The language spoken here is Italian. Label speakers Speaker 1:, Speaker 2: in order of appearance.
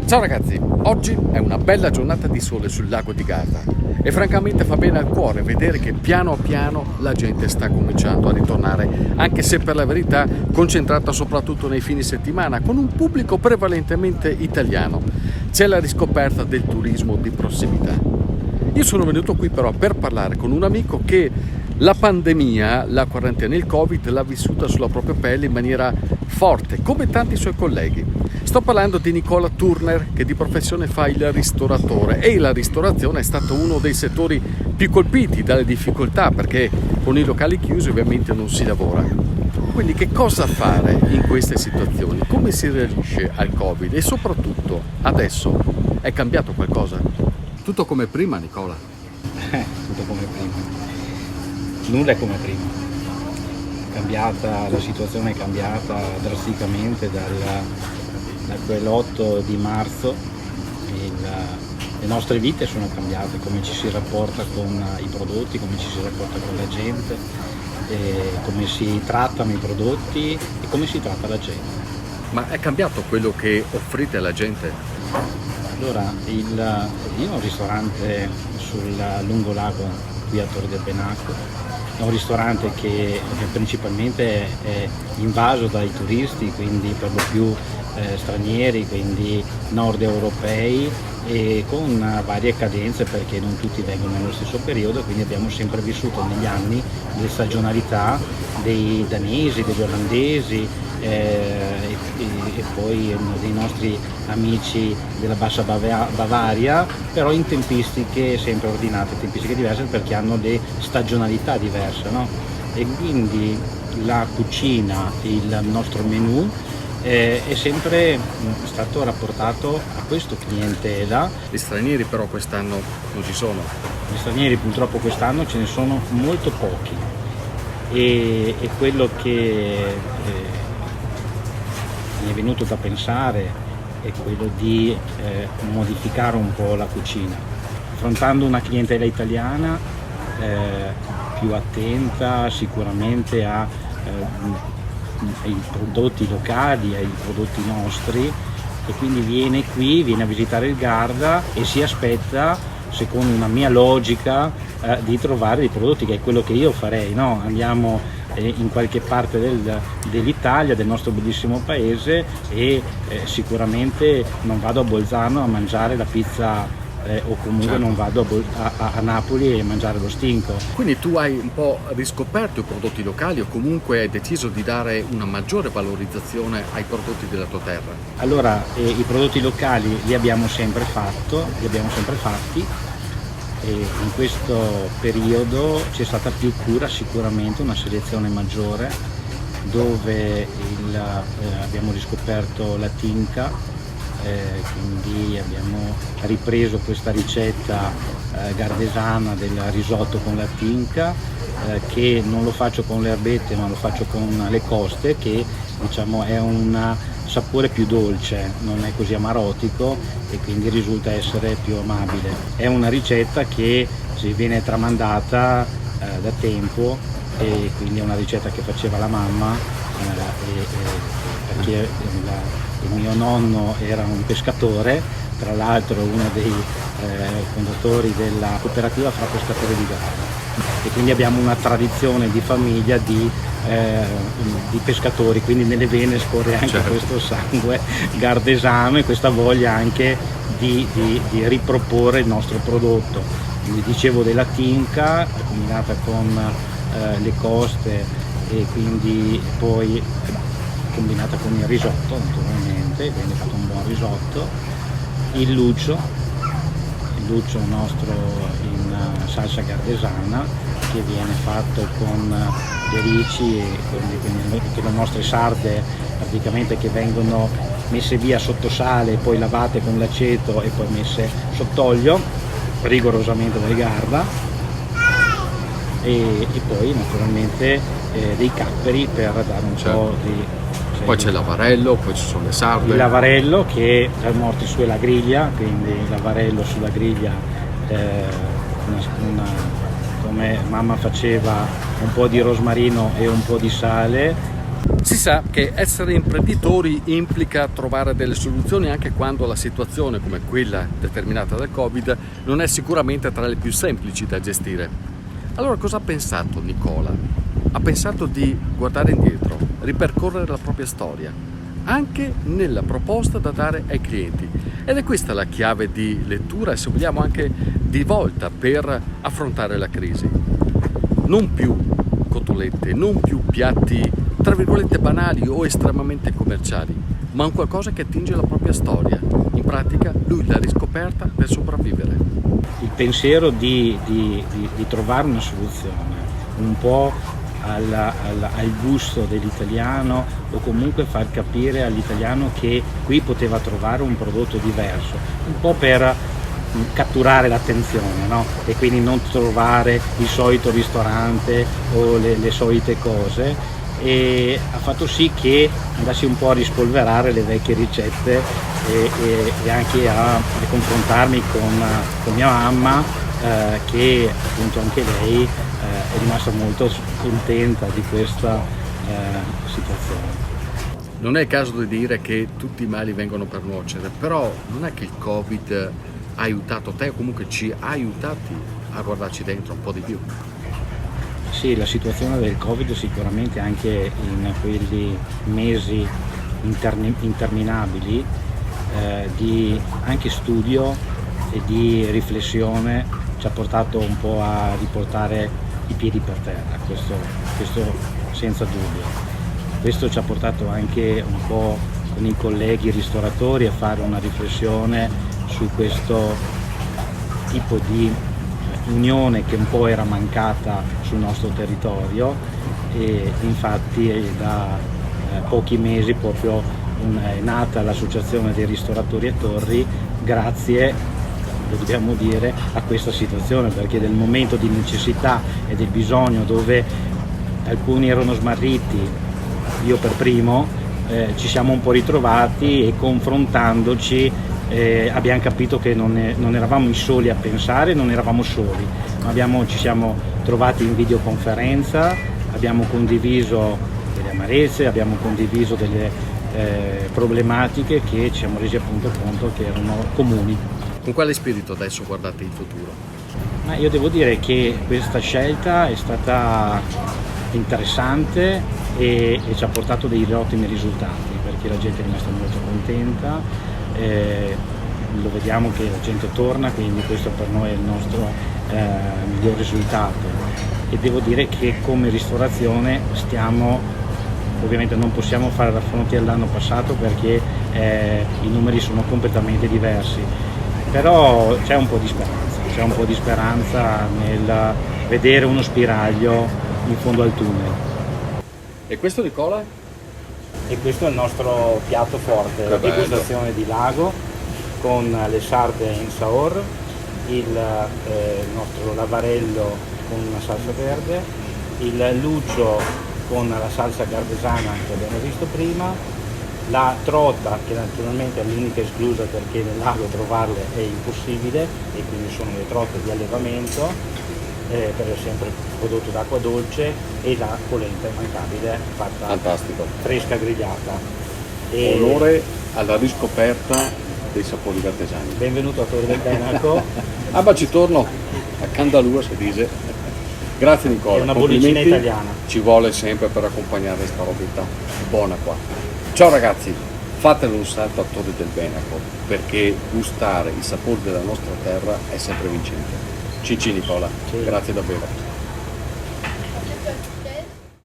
Speaker 1: Ciao ragazzi, oggi è una bella giornata di sole sul lago di Garda e francamente fa bene al cuore vedere che piano piano la gente sta cominciando a ritornare, anche se per la verità concentrata soprattutto nei fine settimana, con un pubblico prevalentemente italiano. C'è la riscoperta del turismo di prossimità. Io sono venuto qui però per parlare con un amico che la pandemia, la quarantena, il Covid l'ha vissuta sulla propria pelle in maniera forte, come tanti suoi colleghi. Sto parlando di Nicola Turner, che di professione fa il ristoratore, e la ristorazione è stato uno dei settori più colpiti dalle difficoltà, perché con i locali chiusi ovviamente non si lavora. Quindi che cosa fare in queste situazioni? Come si reagisce al Covid? E soprattutto adesso è cambiato qualcosa? Tutto come prima, Nicola?
Speaker 2: Tutto come prima. Nulla è come prima. La situazione è cambiata drasticamente da quell'8 di marzo. Le nostre vite sono cambiate, come ci si rapporta con i prodotti, come ci si rapporta con la gente, come si trattano i prodotti e come si tratta la gente.
Speaker 1: Ma è cambiato quello che offrite alla gente?
Speaker 2: Allora, io ho un ristorante sul lungolago qui a Torre del Benaco. È un ristorante che principalmente è invaso dai turisti, quindi per lo più stranieri, quindi nord europei, e con varie cadenze perché non tutti vengono nello stesso periodo, quindi abbiamo sempre vissuto negli anni le stagionalità dei danesi, degli olandesi e poi dei nostri amici della Bassa Bavaria, però in tempistiche sempre ordinate, tempistiche diverse perché hanno le stagionalità diverse, no? E quindi la cucina, il nostro menù è sempre stato rapportato a questo clientela.
Speaker 1: Gli stranieri però quest'anno non ci sono.
Speaker 2: Gli stranieri purtroppo quest'anno ce ne sono molto pochi e quello che mi è venuto da pensare è quello di modificare un po' la cucina, affrontando una clientela italiana più attenta sicuramente ai prodotti locali, ai prodotti nostri, e quindi viene qui, viene a visitare il Garda e si aspetta, secondo una mia logica, di trovare dei prodotti, che è quello che io farei, no? Andiamo in qualche parte dell'Italia, del nostro bellissimo paese, e sicuramente non vado a Bolzano a mangiare la pizza o comunque
Speaker 1: certo,
Speaker 2: non vado a Napoli a mangiare lo stinco.
Speaker 1: Quindi tu hai un po' riscoperto i prodotti locali o comunque hai deciso di dare una maggiore valorizzazione ai prodotti della tua terra?
Speaker 2: Allora, i prodotti locali li abbiamo sempre fatti, e in questo periodo c'è stata più cura, sicuramente una selezione maggiore, dove abbiamo riscoperto la tinca. Quindi abbiamo ripreso questa ricetta gardesana del risotto con la tinca, che non lo faccio con le erbette ma lo faccio con le coste, che diciamo è un sapore più dolce, non è così amarotico e quindi risulta essere più amabile. È una ricetta che si viene tramandata da tempo, e quindi è una ricetta che faceva la mamma, perché il mio nonno era un pescatore, tra l'altro uno dei fondatori della cooperativa fra pescatori di Garda, e quindi abbiamo una tradizione di famiglia di pescatori, quindi nelle vene scorre anche
Speaker 1: certo,
Speaker 2: questo sangue gardesano e questa voglia anche di riproporre il nostro prodotto. Vi dicevo della tinca combinata con le coste, e quindi poi combinata con il risotto, naturalmente, quindi fatto un buon risotto. Il luccio nostro in salsa gardesana, che viene fatto con alberici, e quindi le nostre sarde praticamente che vengono messe via sotto sale, poi lavate con l'aceto e poi messe sott'olio, rigorosamente dal Garda, e poi naturalmente dei capperi per dare un po' di...
Speaker 1: Poi c'è l'avarello, poi ci sono le sarde.
Speaker 2: Il lavarello che è morti sulla griglia, quindi il lavarello sulla griglia, come mamma faceva, un po' di rosmarino e un po' di sale.
Speaker 1: Si sa che essere imprenditori implica trovare delle soluzioni anche quando la situazione, come quella determinata dal Covid, non è sicuramente tra le più semplici da gestire. Allora cosa ha pensato Nicola? Ha pensato di guardare indietro, ripercorrere la propria storia, anche nella proposta da dare ai clienti. Ed è questa la chiave di lettura e, se vogliamo, anche di volta per affrontare la crisi. Non più cotolette, non più piatti tra virgolette banali o estremamente commerciali, ma un qualcosa che attinge la propria storia. In pratica lui l'ha riscoperta per sopravvivere.
Speaker 2: Il pensiero di trovare una soluzione un po' al gusto dell'italiano, o comunque far capire all'italiano che qui poteva trovare un prodotto diverso, un po' per catturare l'attenzione, no? E quindi non trovare il solito ristorante o le solite cose, e ha fatto sì che andassi un po' a rispolverare le vecchie ricette e anche a confrontarmi con mia mamma, che appunto anche lei è rimasta molto contenta di questa situazione.
Speaker 1: Non è il caso di dire che tutti i mali vengono per nuocere, però non è che il Covid ha aiutato te, o comunque ci ha aiutati a guardarci dentro un po' di più?
Speaker 2: Sì, la situazione del Covid sicuramente, anche in quegli mesi interminabili di anche studio e di riflessione, ci ha portato un po' a riportare i piedi per terra, questo senza dubbio. Questo ci ha portato anche un po' con i colleghi ristoratori a fare una riflessione su questo tipo di unione che un po' era mancata sul nostro territorio, e infatti da pochi mesi proprio è nata l'associazione dei ristoratori a Torri, grazie, lo dobbiamo dire, a questa situazione, perché nel momento di necessità e del bisogno, dove alcuni erano smarriti, io per primo, ci siamo un po' ritrovati, e confrontandoci abbiamo capito che non eravamo i soli a pensare, non eravamo soli, ma ci siamo trovati in videoconferenza, abbiamo condiviso delle amarezze, abbiamo condiviso delle problematiche che ci siamo resi appunto conto che erano comuni.
Speaker 1: Con quale spirito adesso guardate il futuro?
Speaker 2: Ma io devo dire che questa scelta è stata interessante e ci ha portato dei ottimi risultati, perché la gente è rimasta molto contenta. Lo vediamo che la gente torna, quindi questo per noi è il nostro miglior risultato, e devo dire che come ristorazione ovviamente non possiamo fare raffronti all'anno passato, perché i numeri sono completamente diversi, però c'è un po' di speranza nel vedere uno spiraglio in fondo al tunnel.
Speaker 1: E questo, Nicola?
Speaker 2: E questo è il nostro piatto forte, la degustazione di lago con le sarde in saor, il nostro lavarello con una salsa verde, il lucio con la salsa gardesana che abbiamo visto prima, la trota, che naturalmente è l'unica esclusa perché nel lago trovarle è impossibile, e quindi sono le trote di allevamento, per sempre prodotto d'acqua dolce, e la polenta immancabile fatta
Speaker 1: Fantastico.
Speaker 2: fresca grigliata.
Speaker 1: Onore alla riscoperta dei sapori artesani.
Speaker 2: Benvenuto a Torre del Benaco.
Speaker 1: Ma ci torno a Candalua, si dice. Grazie Nicola.
Speaker 2: È una bollicina italiana.
Speaker 1: Ci vuole sempre per accompagnare questa robetta buona qua. Ciao ragazzi, fatelo un salto a Torre del Benaco, perché gustare i sapori della nostra terra è sempre vincente. Cici Nicola,
Speaker 2: Sì.
Speaker 1: grazie davvero.